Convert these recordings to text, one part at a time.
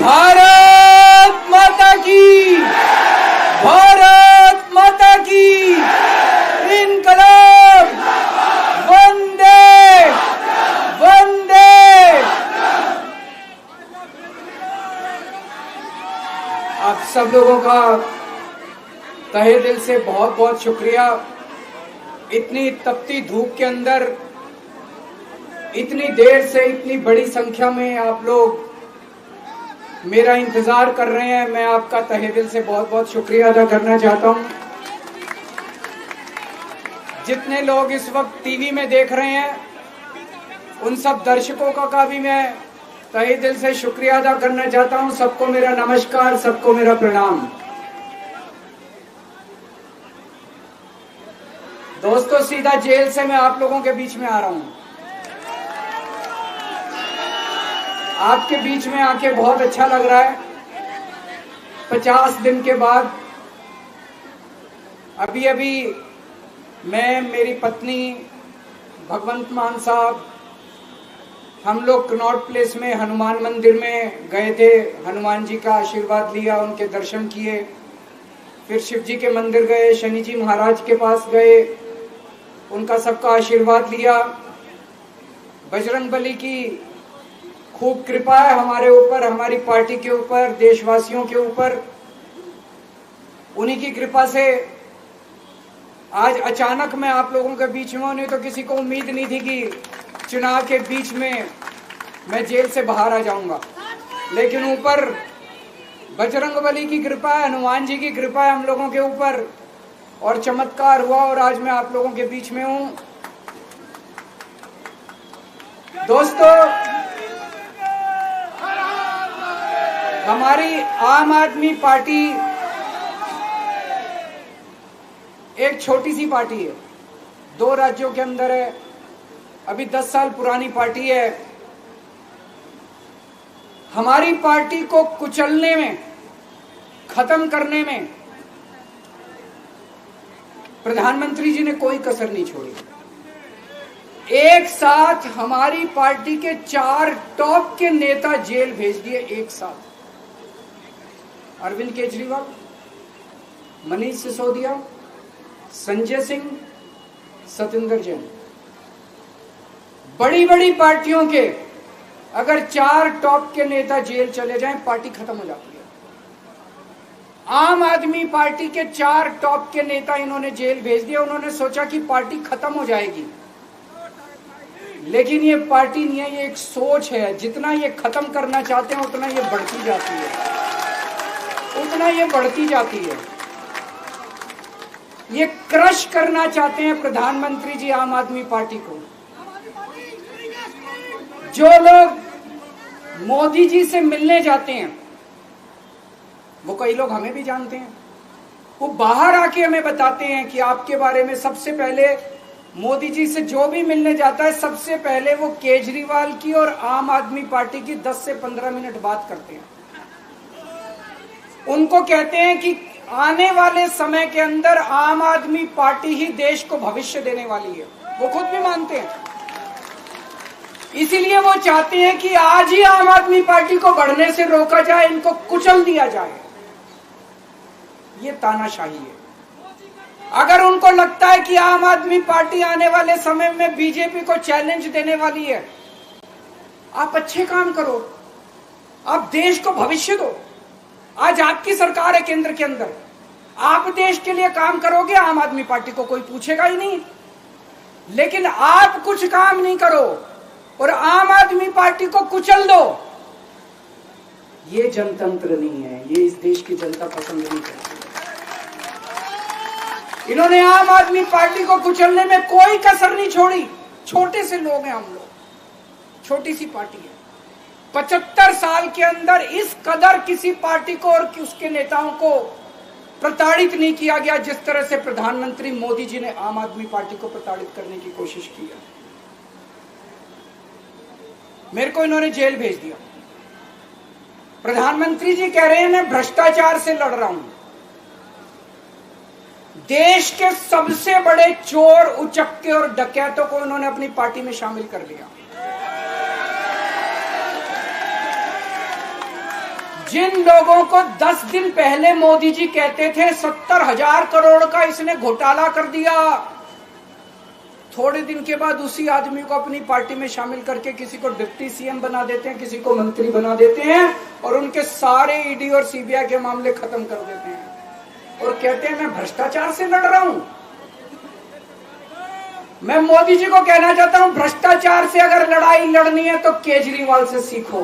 भारत माता की, भारत माता की, इनकलाब, वंदे वंदे। आप सब लोगों का तहे दिल से बहुत बहुत शुक्रिया। इतनी तपती धूप के अंदर इतनी देर से इतनी बड़ी संख्या में आप लोग मेरा इंतजार कर रहे हैं। मैं आपका तहे दिल से बहुत बहुत शुक्रिया अदा करना चाहता हूं। जितने लोग इस वक्त टीवी में देख रहे हैं उन सब दर्शकों का भी मैं तहे दिल से शुक्रिया अदा करना चाहता हूं। सबको मेरा नमस्कार, सबको मेरा प्रणाम। दोस्तों, सीधा जेल से मैं आप लोगों के बीच में आ रहा हूं। आपके बीच में आके बहुत अच्छा लग रहा है। 50 दिन के बाद अभी अभी मैं, मेरी पत्नी, भगवंत मान साहब, हम लोग कनॉट प्लेस में हनुमान मंदिर में गए थे। हनुमान जी का आशीर्वाद लिया, उनके दर्शन किए। फिर शिव जी के मंदिर गए, शनि जी महाराज के पास गए, उनका सबका आशीर्वाद लिया। बजरंग बली की खूब कृपा है हमारे ऊपर, हमारी पार्टी के ऊपर, देशवासियों के ऊपर। उन्हीं की कृपा से आज अचानक मैं आप लोगों के बीच में हूं। नहीं तो किसी को उम्मीद नहीं थी कि चुनाव के बीच में मैं जेल से बाहर आ जाऊंगा। लेकिन ऊपर बजरंग बली की कृपा है, हनुमान जी की कृपा है हम लोगों के ऊपर, और चमत्कार हुआ और आज मैं आप लोगों के बीच में हूं। दोस्तों, हमारी आम आदमी पार्टी एक छोटी सी पार्टी है, 2 राज्यों के अंदर है, अभी 10 साल पुरानी पार्टी है। हमारी पार्टी को कुचलने में, खत्म करने में प्रधानमंत्री जी ने कोई कसर नहीं छोड़ी। एक साथ हमारी पार्टी के 4 टॉप के नेता जेल भेज दिए एक साथ। अरविंद केजरीवाल, मनीष सिसोदिया, संजय सिंह, सतिंदर जैन। बड़ी बड़ी पार्टियों के अगर 4 टॉप के नेता जेल चले जाएं, पार्टी खत्म हो जाती है। आम आदमी पार्टी के 4 टॉप के नेता इन्होंने जेल भेज दिया। उन्होंने सोचा कि पार्टी खत्म हो जाएगी, लेकिन ये पार्टी नहीं है, ये एक सोच है। जितना ये खत्म करना चाहते हैं उतना ये बढ़ती जाती है, उतना ये बढ़ती जाती है। ये क्रश करना चाहते हैं प्रधानमंत्री जी आम आदमी पार्टी को। जो लोग मोदी जी से मिलने जाते हैं, वो कई लोग हमें भी जानते हैं, वो बाहर आके हमें बताते हैं कि आपके बारे में सबसे पहले मोदी जी से जो भी मिलने जाता है, सबसे पहले वो केजरीवाल की और आम आदमी पार्टी की 10 से 15 मिनट बात करते हैं। उनको कहते हैं कि आने वाले समय के अंदर आम आदमी पार्टी ही देश को भविष्य देने वाली है। वो खुद भी मानते हैं। इसीलिए वो चाहते हैं कि आज ही आम आदमी पार्टी को बढ़ने से रोका जाए, इनको कुचल दिया जाए। ये तानाशाही है। अगर उनको लगता है कि आम आदमी पार्टी आने वाले समय में बीजेपी को चैलेंज देने वाली है, आप अच्छे काम करो, आप देश को भविष्य दो। आज आपकी सरकार है केंद्र के अंदर, आप देश के लिए काम करोगे, आम आदमी पार्टी को कोई पूछेगा ही नहीं। लेकिन आप कुछ काम नहीं करो और आम आदमी पार्टी को कुचल दो, ये जनतंत्र नहीं है, ये इस देश की जनता पसंद नहीं करती। इन्होंने आम आदमी पार्टी को कुचलने में कोई कसर नहीं छोड़ी। छोटे से लोग हैं हम लोग, छोटी सी पार्टी है। 75 साल के अंदर इस कदर किसी पार्टी को और उसके नेताओं को प्रताड़ित नहीं किया गया जिस तरह से प्रधानमंत्री मोदी जी ने आम आदमी पार्टी को प्रताड़ित करने की कोशिश की है। मेरे को इन्होंने जेल भेज दिया। प्रधानमंत्री जी कह रहे हैं मैं भ्रष्टाचार से लड़ रहा हूं। देश के सबसे बड़े चोर, उचक्के और डकैतों को इन्होंने अपनी पार्टी में शामिल कर लिया। जिन लोगों को 10 दिन पहले मोदी जी कहते थे 70,000 करोड़ का इसने घोटाला कर दिया, थोड़े दिन के बाद उसी आदमी को अपनी पार्टी में शामिल करके किसी को डिप्टी सीएम बना देते हैं, किसी को मंत्री बना देते हैं और उनके सारे ईडी और सीबीआई के मामले खत्म कर देते हैं और कहते हैं मैं भ्रष्टाचार से लड़ रहा हूं। मैं मोदी जी को कहना चाहता हूं, भ्रष्टाचार से अगर लड़ाई लड़नी है तो केजरीवाल से सीखो।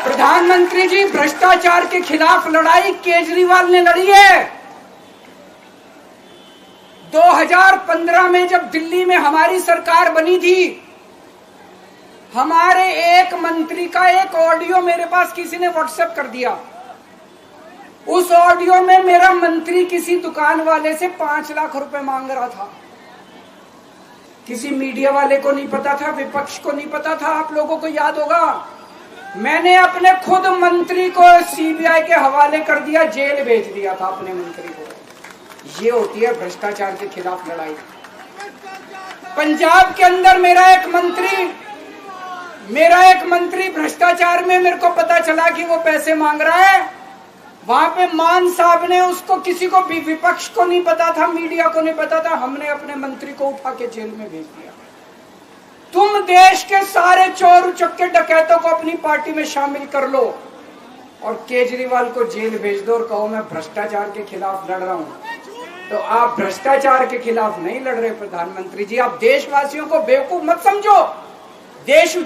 प्रधानमंत्री जी, भ्रष्टाचार के खिलाफ लड़ाई केजरीवाल ने लड़ी है। 2015 में जब दिल्ली में हमारी सरकार बनी थी, हमारे एक मंत्री का एक ऑडियो मेरे पास किसी ने व्हाट्सएप कर दिया। उस ऑडियो में मेरा मंत्री किसी दुकान वाले से 5 लाख रुपए मांग रहा था। किसी मीडिया वाले को नहीं पता था, विपक्ष को नहीं पता था। आप लोगों को याद होगा, मैंने अपने खुद मंत्री को सीबीआई के हवाले कर दिया, जेल भेज दिया था अपने मंत्री को। ये होती है भ्रष्टाचार के खिलाफ लड़ाई। पंजाब के अंदर मेरा एक मंत्री भ्रष्टाचार में, मेरे को पता चला कि वो पैसे मांग रहा है। वहां पे मान साहब ने उसको, किसी को भी, विपक्ष को नहीं पता था, मीडिया को नहीं पता था, हमने अपने मंत्री को उठा के जेल में भेज दिया। तुम देश के सारे चोर उचक्के डकैतों को अपनी पार्टी में शामिल कर लो और केजरीवाल को जेल भेज दो और कहो मैं भ्रष्टाचार के खिलाफ लड़ रहा हूं। तो आप भ्रष्टाचार के खिलाफ नहीं लड़ रहे प्रधानमंत्री जी। आप देशवासियों को बेवकूफ मत समझो। देश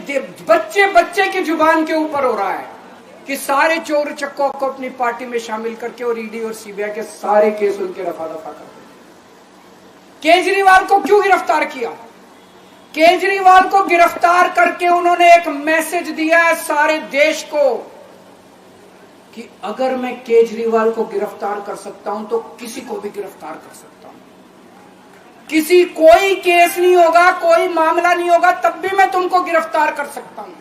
बच्चे बच्चे की जुबान के ऊपर हो रहा है कि सारे चोर चक्कों को अपनी पार्टी में शामिल करके और ईडी और सीबीआई के सारे केस उनके रफा दफा कर दे। केजरीवाल को क्यों गिरफ्तार किया? केजरीवाल को गिरफ्तार करके उन्होंने एक मैसेज दिया है सारे देश को कि अगर मैं केजरीवाल को गिरफ्तार कर सकता हूं तो किसी को भी गिरफ्तार कर सकता हूं। कोई केस नहीं होगा, कोई मामला नहीं होगा, तब भी मैं तुमको गिरफ्तार कर सकता हूं।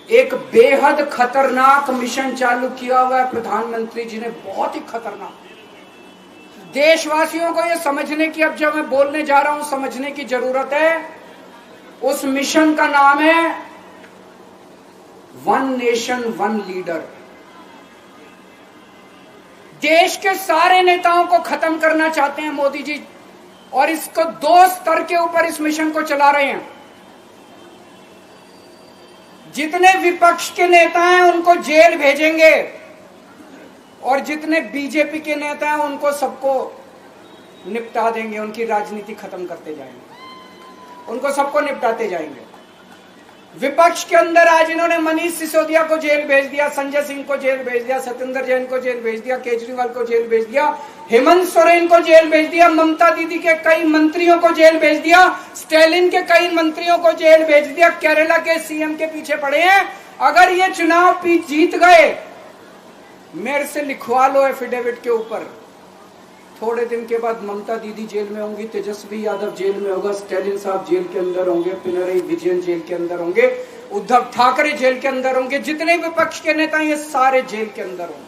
एक बेहद खतरनाक मिशन चालू किया हुआ है प्रधानमंत्री जी ने, बहुत ही खतरनाक। देशवासियों को यह समझने की, अब जब मैं बोलने जा रहा हूं, समझने की जरूरत है। उस मिशन का नाम है वन नेशन वन लीडर। देश के सारे नेताओं को खत्म करना चाहते हैं मोदी जी और इसको 2 स्तर के ऊपर इस मिशन को चला रहे हैं। जितने विपक्ष के नेता हैं उनको जेल भेजेंगे और जितने बीजेपी के नेता हैं उनको सबको निपटा देंगे, उनकी राजनीति खत्म करते जाएंगे, उनको सबको निपटाते जाएंगे। विपक्ष के अंदर आज इन्होंने मनीष सिसोदिया को जेल भेज दिया, संजय सिंह को जेल भेज दिया, सत्येंद्र जैन को जेल भेज दिया, केजरीवाल को जेल भेज दिया, हेमंत सोरेन को जेल भेज दिया, ममता दीदी के कई मंत्रियों को जेल भेज दिया, स्टैलिन के कई मंत्रियों को जेल भेज दिया, केरला के सीएम के पीछे पड़े हैं। अगर ये चुनाव जीत गए, मेरे से लिखवा लो एफिडेविट के ऊपर, थोड़े दिन के बाद ममता दीदी जेल में होंगी, तेजस्वी यादव जेल में होगा, स्टैलिन साहब जेल के अंदर होंगे, पिनरई विजयन जेल के अंदर होंगे, उद्धव ठाकरे जेल के अंदर होंगे, जितने विपक्ष के नेता ये सारे जेल के अंदर होंगे।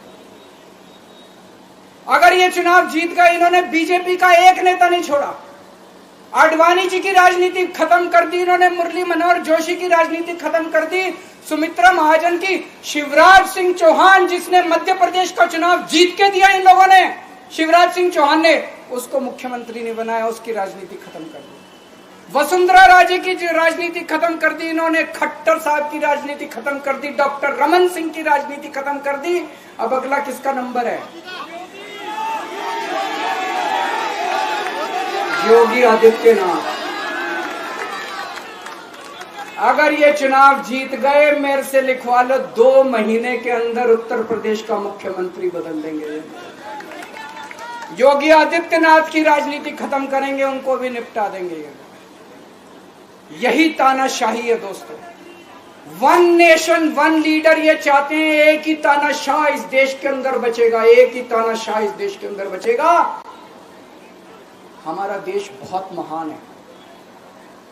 अगर ये चुनाव जीत गए, इन्होंने बीजेपी का एक नेता नहीं छोड़ा। आडवाणी जी की राजनीति खत्म कर दी इन्होंने, मुरली मनोहर जोशी की राजनीति खत्म कर दी, सुमित्रा महाजन की, शिवराज सिंह चौहान जिसने मध्य प्रदेश का चुनाव जीत के दिया इन लोगों ने, शिवराज सिंह चौहान ने उसको मुख्यमंत्री नहीं बनाया, उसकी राजनीति खत्म कर दी। वसुंधरा राजे की राजनीति खत्म कर दी इन्होंने, खट्टर साहब की राजनीति खत्म कर दी, डॉक्टर रमन सिंह की राजनीति खत्म कर दी। अब अगला किसका नंबर है? योगी आदित्यनाथ। अगर ये चुनाव जीत गए, मेरे से लिखवा लो, 2 महीने के अंदर उत्तर प्रदेश का मुख्यमंत्री बदल देंगे। योगी आदित्यनाथ की राजनीति खत्म करेंगे, उनको भी निपटा देंगे। यही तानाशाही है दोस्तों। वन नेशन वन लीडर ये चाहते हैं, एक ही तानाशाह इस देश के अंदर बचेगा, एक ही तानाशाह इस देश के अंदर बचेगा। हमारा देश बहुत महान है,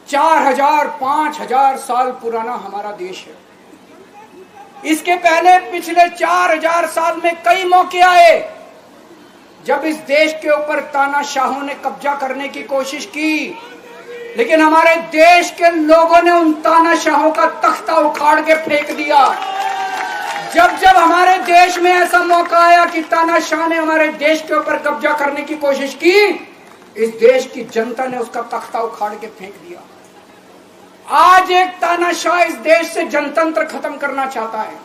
4000 5000 साल पुराना हमारा देश है। इसके पहले पिछले 4000 साल में कई मौके आए जब इस देश के ऊपर तानाशाहों ने कब्जा करने की कोशिश की। लेकिन हमारे देश के लोगों ने उन तानाशाहों का तख्ता उखाड़ के फेंक दिया। जब जब हमारे देश में ऐसा मौका आया कि तानाशाह ने हमारे देश के ऊपर कब्जा करने की कोशिश की, इस देश की जनता ने उसका तख्ता उखाड़ के फेंक दिया। आज एक तानाशाह इस देश से जनतंत्र खत्म करना चाहता है।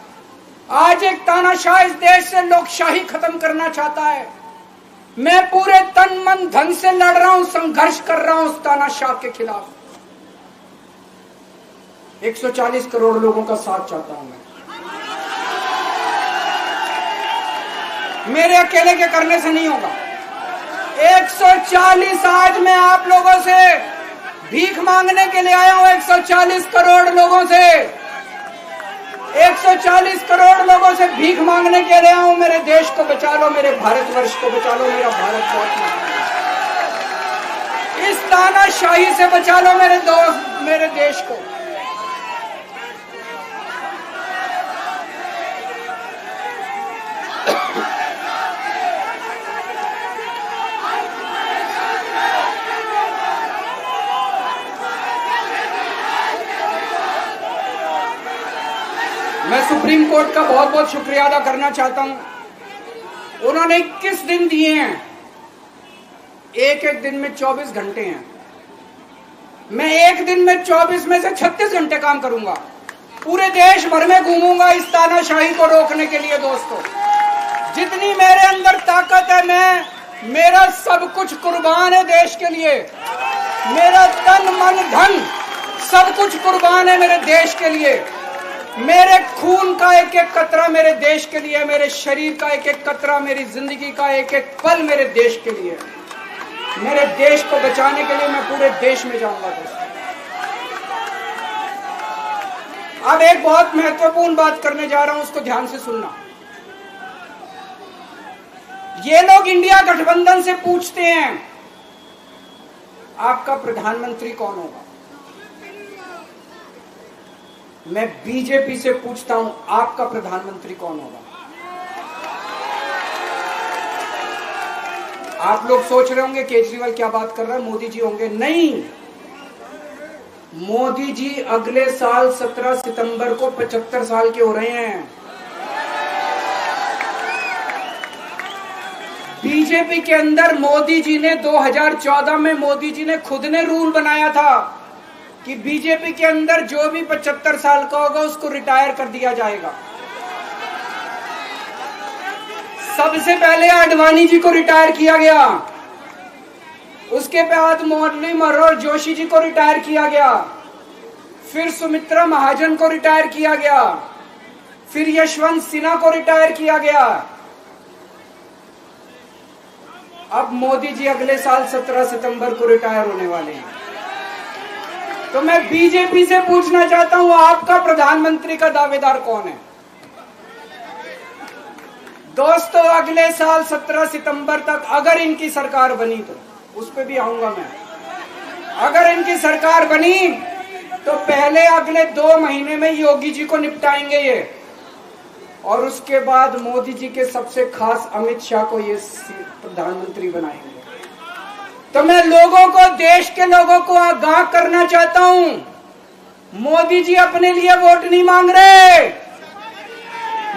आज एक तानाशाह इस देश से लोकशाही खत्म करना चाहता है। मैं पूरे तन मन धन से लड़ रहा हूं, संघर्ष कर रहा हूं उस तानाशाह के खिलाफ। 140 करोड़ लोगों का साथ चाहता हूं मैं। मेरे अकेले के करने से नहीं होगा। 140 आज मैं आप लोगों से भीख मांगने के लिए आया हूं। 140 करोड़ लोगों से 140 करोड़ लोगों से भीख मांगने के लिए आया हूं। मेरे देश को बचा लो, मेरे भारतवर्ष को बचा लो, मेरा भारत बहुत महान है। इस तानाशाही से बचा लो मेरे दोस्त, मेरे देश को। मैं सुप्रीम कोर्ट का बहुत बहुत शुक्रिया अदा करना चाहता हूं। उन्होंने 21 दिन दिए हैं, एक एक दिन में 24 घंटे हैं। मैं एक दिन में 24 में से 36 घंटे काम करूंगा। पूरे देश भर में घूमूंगा इस तानाशाही को रोकने के लिए। दोस्तों, जितनी मेरे अंदर ताकत है, मेरा सब कुछ कुर्बान है देश के लिए। मेरा तन मन धन सब कुछ कुर्बान है मेरे देश के लिए। मेरे खून का एक एक कतरा मेरे देश के लिए, मेरे शरीर का एक एक कतरा, मेरी जिंदगी का एक एक पल मेरे देश के लिए। मेरे देश को बचाने के लिए मैं पूरे देश में जाऊंगा। दोस्तों, अब एक बहुत महत्वपूर्ण बात करने जा रहा हूं, उसको ध्यान से सुनना। ये लोग इंडिया गठबंधन से पूछते हैं आपका प्रधानमंत्री कौन होगा। मैं बीजेपी से पूछता हूं आपका प्रधानमंत्री कौन होगा। आप लोग सोच रहे होंगे केजरीवाल क्या बात कर रहा है, मोदी जी होंगे। नहीं, मोदी जी अगले साल 17 सितंबर को 75 साल के हो रहे हैं। बीजेपी के अंदर मोदी जी ने 2014 में मोदी जी ने खुद ने रूल बनाया था कि बीजेपी के अंदर जो भी 75 साल का होगा उसको रिटायर कर दिया जाएगा। सबसे पहले आडवाणी जी को रिटायर किया गया, उसके बाद मुरली मनोहर जोशी जी को रिटायर किया गया, फिर सुमित्रा महाजन को रिटायर किया गया, फिर यशवंत सिन्हा को रिटायर किया गया। अब मोदी जी अगले साल 17 सितंबर को रिटायर होने वाले हैं। तो मैं बीजेपी से पूछना चाहता हूं आपका प्रधानमंत्री का दावेदार कौन है। दोस्तों, अगले साल 17 सितंबर तक अगर इनकी सरकार बनी, तो उस पर भी आऊंगा मैं। अगर इनकी सरकार बनी तो पहले अगले 2 महीने में योगी जी को निपटाएंगे ये, और उसके बाद मोदी जी के सबसे खास अमित शाह को ये प्रधानमंत्री बनाएंगे। तो मैं लोगों को, देश के लोगों को आगाह करना चाहता हूं, मोदी जी अपने लिए वोट नहीं मांग रहे।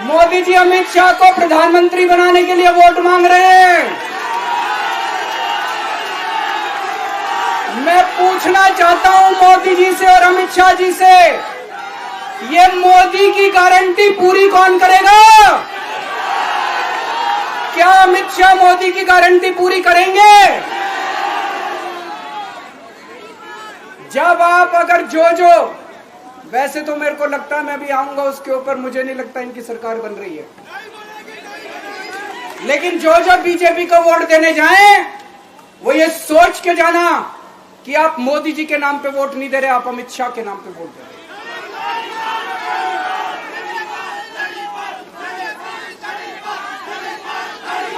मोदी जी अमित शाह को प्रधानमंत्री बनाने के लिए वोट मांग रहे हैं। मैं पूछना चाहता हूं मोदी जी से और अमित शाह जी से, ये मोदी की गारंटी पूरी कौन करेगा? क्या अमित शाह मोदी की गारंटी पूरी करेंगे? जब आप अगर जो वैसे तो मेरे को लगता है मैं भी आऊंगा उसके ऊपर, मुझे नहीं लगता इनकी सरकार बन रही है, लेकिन जो बीजेपी को वोट देने जाएं वो ये सोच के जाना कि आप मोदी जी के नाम पे वोट नहीं दे रहे, आप अमित शाह के नाम पे वोट दे रहे।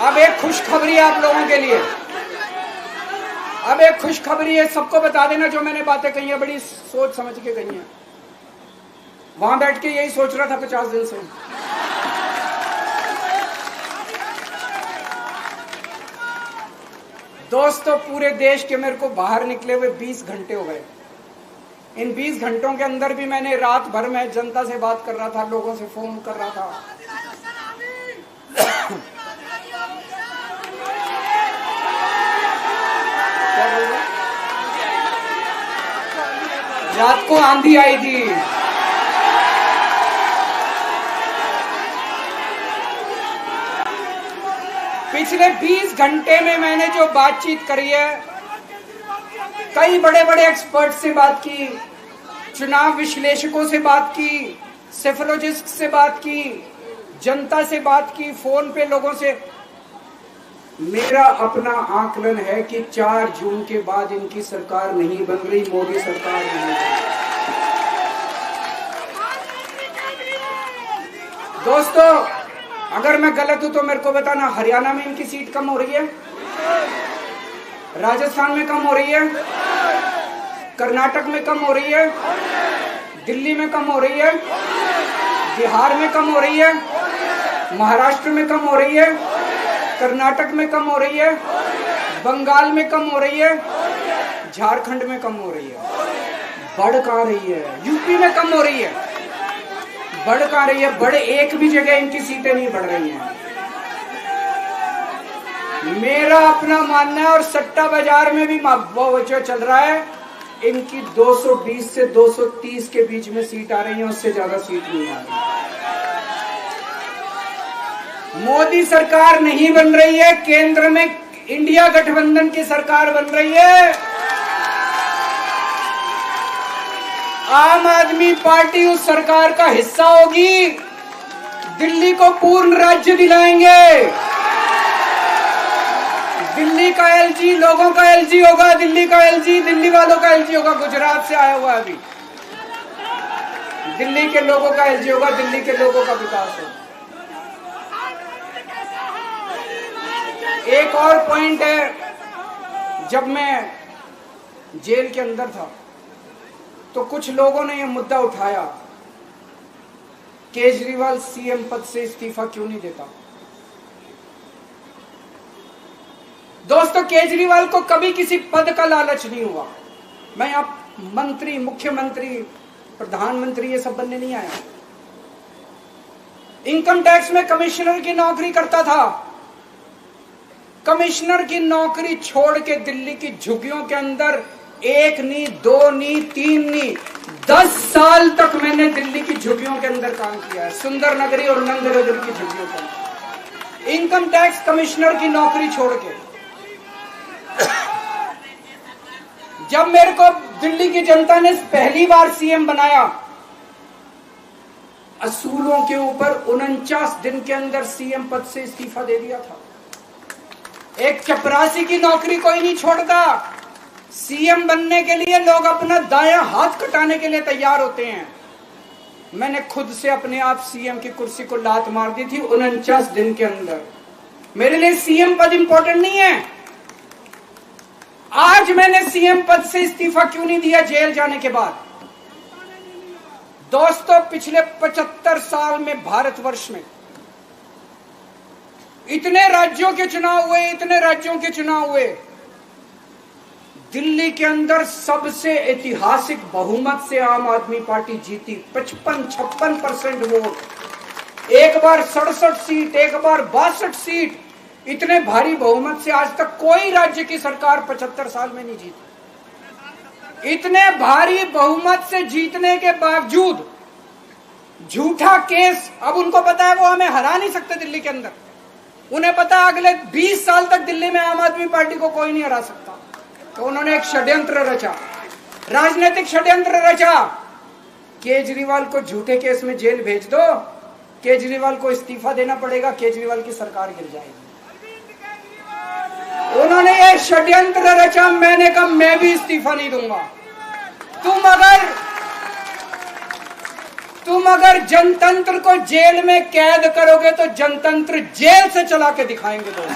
अब एक खुशखबरी है आप लोगों के लिए, अब एक खुशखबरी है। सबको बता देना जो मैंने बातें कही है, बड़ी सोच समझ के कही है। वहां बैठ के यही सोच रहा था 50 दिन से। दोस्तों, पूरे देश के मेरे को बाहर निकले हुए 20 घंटे हो गए। इन 20 घंटों के अंदर भी मैंने रात भर में जनता से बात कर रहा था, लोगों से फोन कर रहा था। रात को आंधी आई थी। पिछले 20 घंटे में मैंने जो बातचीत करी है, कई बड़े बड़े एक्सपर्ट से बात की, चुनाव विश्लेषकों से बात की, सेफोलॉजिस्ट से बात की, जनता से बात की, फोन पे लोगों से। मेरा अपना आकलन है कि 4 जून के बाद इनकी सरकार नहीं बन रही, मोदी सरकार नहीं बन रही। दोस्तों, अगर मैं गलत हूं तो मेरे को बताना। हरियाणा में इनकी सीट कम हो रही है, राजस्थान में कम हो रही है, कर्नाटक में कम हो रही है, दिल्ली में कम हो रही है, बिहार में कम हो रही है, महाराष्ट्र में कम हो रही है, कर्नाटक में कम हो रही है, बंगाल में कम हो रही है, झारखंड में कम हो रही है। बढ़ कहां रही है? यूपी में कम हो रही है, बढ़ कहां रही है? बड़े एक भी जगह इनकी सीटें नहीं बढ़ रही हैं। मेरा अपना मानना है, और सट्टा बाजार में भी जो चल रहा है, इनकी 220 से 230 के बीच में सीट आ रही है, उससे ज्यादा सीट नहीं आ रही। मोदी सरकार नहीं बन रही है, केंद्र में इंडिया गठबंधन की सरकार बन रही है। आम आदमी पार्टी उस सरकार का हिस्सा होगी। दिल्ली को पूर्ण राज्य दिलाएंगे। दिल्ली का एलजी लोगों का एलजी होगा, दिल्ली का एलजी दिल्ली वालों का एलजी होगा। गुजरात से आया हुआ अभी, दिल्ली के लोगों का एलजी होगा, दिल्ली के लोगों का विकास होगा। एक और पॉइंट है, जब मैं जेल के अंदर था तो कुछ लोगों ने यह मुद्दा उठाया, केजरीवाल सीएम पद से इस्तीफा क्यों नहीं देता। दोस्तों, केजरीवाल को कभी किसी पद का लालच नहीं हुआ। मैं अब मंत्री, मुख्यमंत्री, प्रधानमंत्री ये सब बनने नहीं आया। इनकम टैक्स में कमिश्नर की नौकरी करता था। कमिश्नर की नौकरी छोड़ के दिल्ली की झुग्गियों के अंदर 1 नहीं, 2 नहीं, 3 नहीं, 10 साल तक मैंने दिल्ली की झुग्गियों के अंदर काम किया है, सुंदर नगरी और नंद नगरी की झुग्गियों के अंदर, इनकम टैक्स कमिश्नर की नौकरी छोड़ के। जब मेरे को दिल्ली की जनता ने पहली बार सीएम बनाया, असूलों के ऊपर 49 दिन के अंदर सीएम पद से इस्तीफा दे दिया था। एक चपरासी की नौकरी कोई नहीं छोड़ता। सीएम बनने के लिए लोग अपना दायां हाथ कटाने के लिए तैयार होते हैं। मैंने खुद से अपने आप सीएम की कुर्सी को लात मार दी थी 49 दिन के अंदर। मेरे लिए सीएम पद इंपॉर्टेंट नहीं है। आज मैंने सीएम पद से इस्तीफा क्यों नहीं दिया जेल जाने के बाद? दोस्तों, पिछले 75 साल में भारतवर्ष में इतने राज्यों के चुनाव हुए, इतने राज्यों के चुनाव हुए, दिल्ली के अंदर सबसे ऐतिहासिक बहुमत से आम आदमी पार्टी जीती। 55-56% वोट, एक बार 67 सीट, एक बार 62 सीट। इतने भारी बहुमत से आज तक कोई राज्य की सरकार 75 साल में नहीं जीती। इतने भारी बहुमत से जीतने के बावजूद झूठा केस, अब उनको पता है वो हमें हरा नहीं सकते दिल्ली के अंदर। उन्हें पता है अगले 20 साल तक दिल्ली में आम आदमी पार्टी को कोई नहीं हरा सकता। तो उन्होंने एक षड्यंत्र रचा, राजनीतिक षड्यंत्र रचा। केजरीवाल को झूठे केस में जेल भेज दो, केजरीवाल को इस्तीफा देना पड़ेगा, केजरीवाल की सरकार गिर जाएगी। उन्होंने ये षड्यंत्र रचा। मैंने कहा मैं भी इस्तीफा नहीं दूंगा। तुम अगर जनतंत्र को जेल में कैद करोगे तो जनतंत्र जेल से चला के दिखाएंगे। दोस्तों,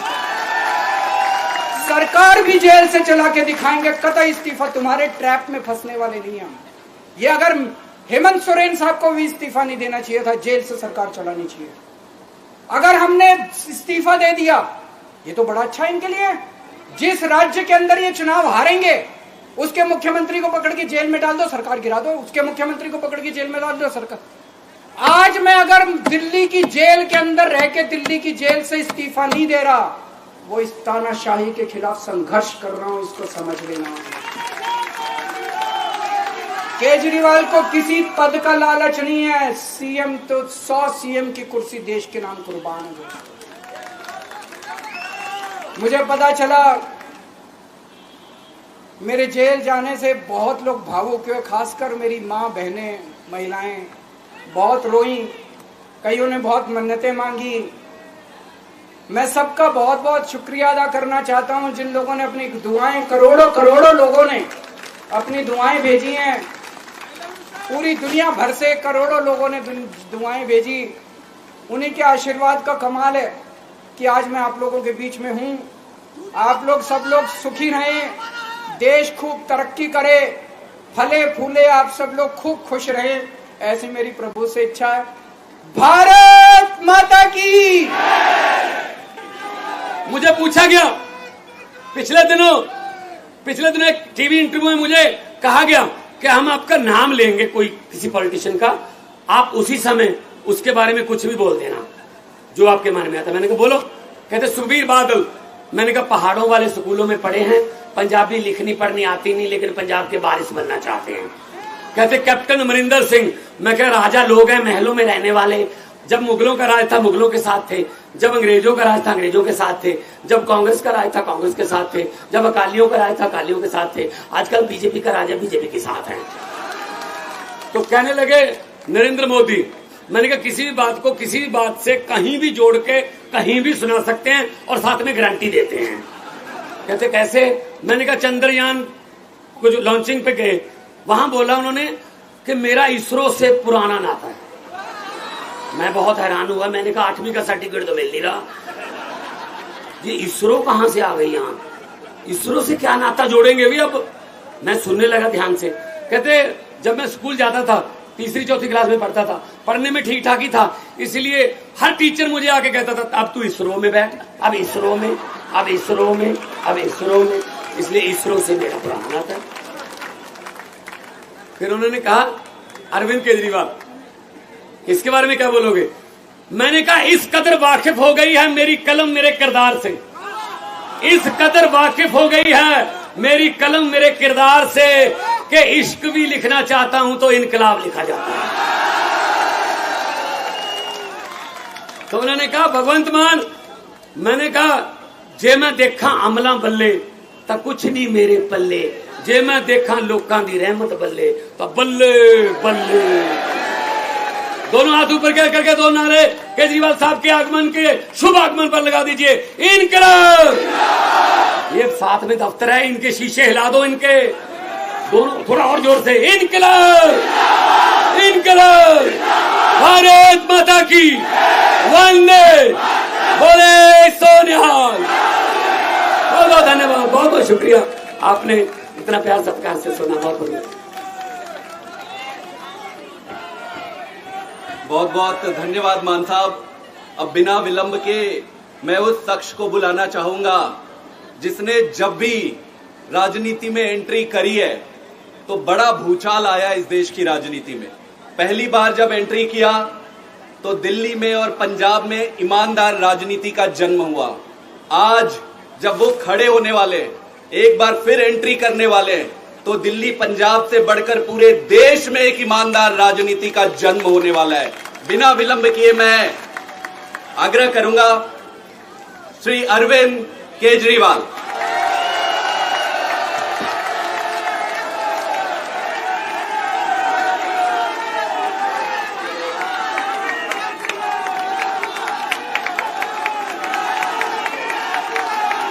सरकार भी जेल से चला के दिखाएंगे। कतई इस्तीफा, तुम्हारे ट्रैप में फंसने वाले नहीं हम। ये अगर हेमंत सोरेन साहब को भी इस्तीफा नहीं देना चाहिए था, जेल से सरकार चलानी चाहिए। अगर हमने इस्तीफा दे दिया, ये तो बड़ा अच्छा इनके लिए, जिस राज्य के अंदर ये चुनाव हारेंगे उसके मुख्यमंत्री को पकड़ के जेल में डाल दो, सरकार गिरा दो। उसके मुख्यमंत्री को पकड़ के जेल में डाल दो, सरकार। आज मैं अगर दिल्ली की जेल के अंदर रह के दिल्ली की जेल से इस्तीफा नहीं दे रहा, वो इस तानाशाही के खिलाफ संघर्ष कर रहा हूं, इसको समझ लेना। केजरीवाल को किसी पद का लालच नहीं है। सीएम तो 100 सीएम की कुर्सी देश के नाम कुर्बान हो। मुझे पता चला मेरे जेल जाने से बहुत लोग भावुक हुए, खासकर मेरी माँ, बहनें, महिलाएं बहुत रोई, कईयों ने बहुत मन्नतें मांगी। मैं सबका बहुत बहुत शुक्रिया अदा करना चाहता हूं जिन लोगों ने अपनी दुआएं, करोड़ों लोगों ने अपनी दुआएं भेजी हैं। पूरी दुनिया भर से करोड़ों लोगों ने दुआएं भेजी। उन्हीं के आशीर्वाद का कमाल है कि आज मैं आप लोगों के बीच में हूं। आप लोग सब लोग सुखी रहें, देश खूब तरक्की करे, फले फूले, आप सब लोग खूब खुश रहें, ऐसी मेरी प्रभु से इच्छा है। भारत माता की। मुझे पूछा गया पिछले दिनों एक टीवी इंटरव्यू में मुझे कहा गया कि हम आपका नाम लेंगे कोई किसी पॉलिटिशियन का, आप उसी समय उसके बारे में कुछ भी बोल देना जो आपके मन में आता। मैंने कहा बोलो। कहते सुखबीर बादल। मैंने कहा पहाड़ों वाले स्कूलों में पढ़े हैं, पंजाबी लिखनी पढ़नी आती नहीं, लेकिन पंजाब के बारिश बनना चाहते हैं। कहते कैप्टन अमरिंदर सिंह। मैं कह राजा लोग हैं, महलों में रहने वाले। जब मुगलों का राज था मुगलों के साथ थे, जब अंग्रेजों का राज था अंग्रेजों के साथ थे, जब कांग्रेस का राज था कांग्रेस के साथ थे, जब अकालियों का राज था अकालियों के साथ थे, आजकल बीजेपी का राज है बीजेपी के साथ है। तो कहने लगे नरेंद्र मोदी। मैंने कहा किसी भी बात को किसी भी बात से कहीं भी जोड़ के कहीं भी सुना सकते हैं और साथ में गारंटी देते हैं। कहते कैसे? मैंने कहा चंद्रयान को जो लॉन्चिंग पे गए, वहां बोला उन्होंने कि मेरा इसरो से पुराना नाता है। मैं बहुत हैरान हुआ। मैंने कहा 8वीं का सर्टिफिकेट तो मिल नहीं रहा, ये इसरो कहां से आ गई यहाँ? इसरो से क्या नाता जोड़ेंगे भी? अब मैं सुनने लगा ध्यान से। कहते जब मैं स्कूल जाता था, 3री-4थी क्लास में पढ़ता था, पढ़ने में ठीक ठाक ही था, इसलिए हर टीचर मुझे आके कहता था अब तू इसरो में बैठ, अब इसरो में, अब इसरो में, अब इसरो में। इसलिए इसरो से मेरा पुराना नाता है। फिर उन्होंने कहा अरविंद केजरीवाल, इसके बारे में क्या बोलोगे? मैंने कहा इस कदर वाकिफ हो गई है मेरी कलम मेरे किरदार से, इस कदर वाकिफ हो गई है मेरी कलम मेरे किरदार से कि इश्क भी लिखना चाहता हूं तो इनकलाब लिखा जाता है। तो उन्होंने कहा भगवंत मान। मैंने कहा जे मैं देखा अमला बल्ले तो कुछ नहीं मेरे पल्ले, जे मैं देखा लोकां दी रहमत बल्ले तो बल्ले बल्ले। दोनों हाथ ऊपर करके दो नारे केजरीवाल साहब के आगमन के शुभ आगमन पर लगा दीजिए। इनकलाब। ये साथ में दफ्तर है, इनके शीशे हिला दो, इनके दोनों थोड़ा और जोर से। इनकलाब, इनकलाब। भारत माता की वंदे, बोले सोनिहाल। बहुत बहुत धन्यवाद, बहुत बहुत शुक्रिया, आपने इतना प्यार सत्कार से सुना। बहुत बहुत बहुत बहुत धन्यवाद मान साहब। अब बिना विलंब के मैं उस शख्स को बुलाना चाहूंगा जिसने जब भी राजनीति में एंट्री करी है तो बड़ा भूचाल आया इस देश की राजनीति में। पहली बार जब एंट्री किया तो दिल्ली में और पंजाब में ईमानदार राजनीति का जन्म हुआ। आज जब वो खड़े होने वाले, एक बार फिर एंट्री करने वाले, तो दिल्ली पंजाब से बढ़कर पूरे देश में एक ईमानदार राजनीति का जन्म होने वाला है। बिना विलंब किए मैं आग्रह करूंगा श्री अरविंद केजरीवाल।